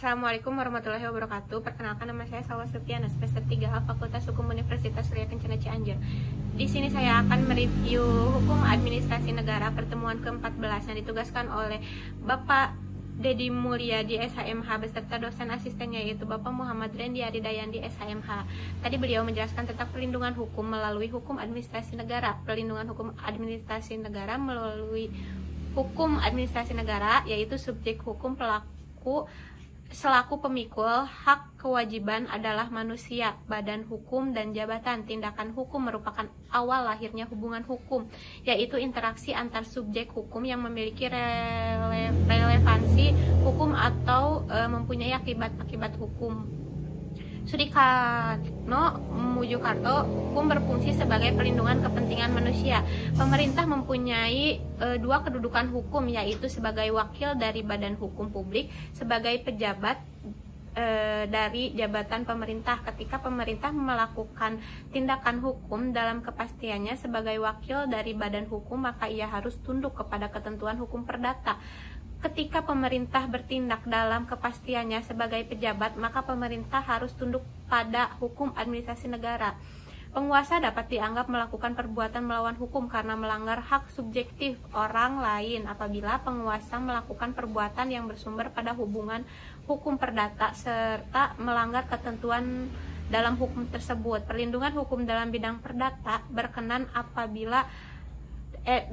Assalamualaikum warahmatullahi wabarakatuh. Perkenalkan, nama saya Salwa Septiana, semester 3A Fakultas Hukum Universitas Surya Kencana Cianjur. Di sini saya akan mereview Hukum Administrasi Negara pertemuan ke-14 yang ditugaskan oleh Bapak Dedi Mulyadi SHMH beserta dosen asistennya, yaitu Bapak Muhammad Rendi Aridayandi SHMH. Tadi beliau menjelaskan tentang perlindungan hukum melalui hukum administrasi negara. Perlindungan hukum administrasi negara melalui hukum administrasi negara, yaitu subjek hukum pelaku selaku pemikul hak kewajiban adalah manusia, badan hukum dan jabatan. Tindakan hukum merupakan awal lahirnya hubungan hukum, yaitu interaksi antar subjek hukum yang memiliki relevansi hukum atau mempunyai akibat-akibat hukum. Sudikano Mujukarto, hukum berfungsi sebagai perlindungan kepentingan manusia. Pemerintah mempunyai dua kedudukan hukum, yaitu sebagai wakil dari badan hukum publik, sebagai pejabat dari jabatan pemerintah. Ketika pemerintah melakukan tindakan hukum dalam kepastiannya sebagai wakil dari badan hukum, maka ia harus tunduk kepada ketentuan hukum perdata. Ketika pemerintah bertindak dalam kepastiannya sebagai pejabat, maka pemerintah harus tunduk pada hukum administrasi negara. Penguasa dapat dianggap melakukan perbuatan melawan hukum karena melanggar hak subjektif orang lain apabila penguasa melakukan perbuatan yang bersumber pada hubungan hukum perdata serta melanggar ketentuan dalam hukum tersebut. Perlindungan hukum dalam bidang perdata berkenan apabila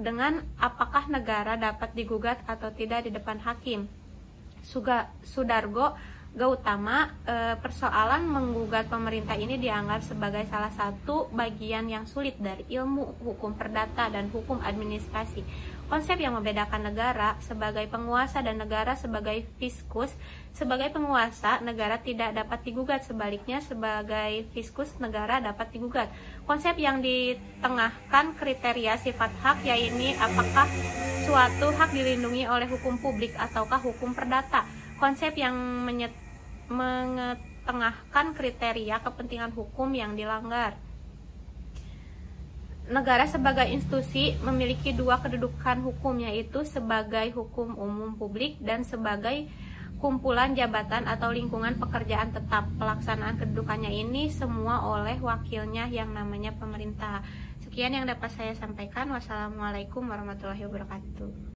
dengan apakah negara dapat digugat atau tidak di depan hakim. Sudargo Gautama, persoalan menggugat pemerintah ini dianggap sebagai salah satu bagian yang sulit dari ilmu hukum perdata dan hukum administrasi. Konsep yang membedakan negara sebagai penguasa dan negara sebagai fiskus. Sebagai penguasa, negara tidak dapat digugat, sebaliknya sebagai fiskus, negara dapat digugat. Konsep yang ditengahkan kriteria sifat hak, yaitu apakah suatu hak dilindungi oleh hukum publik ataukah hukum perdata. Konsep yang mengetengahkan kriteria kepentingan hukum yang dilanggar. Negara sebagai institusi memiliki dua kedudukan hukum, yaitu sebagai hukum umum publik dan sebagai kumpulan jabatan atau lingkungan pekerjaan tetap. Pelaksanaan kedudukannya ini semua oleh wakilnya yang namanya pemerintah. Sekian yang dapat saya sampaikan. Wassalamualaikum warahmatullahi wabarakatuh.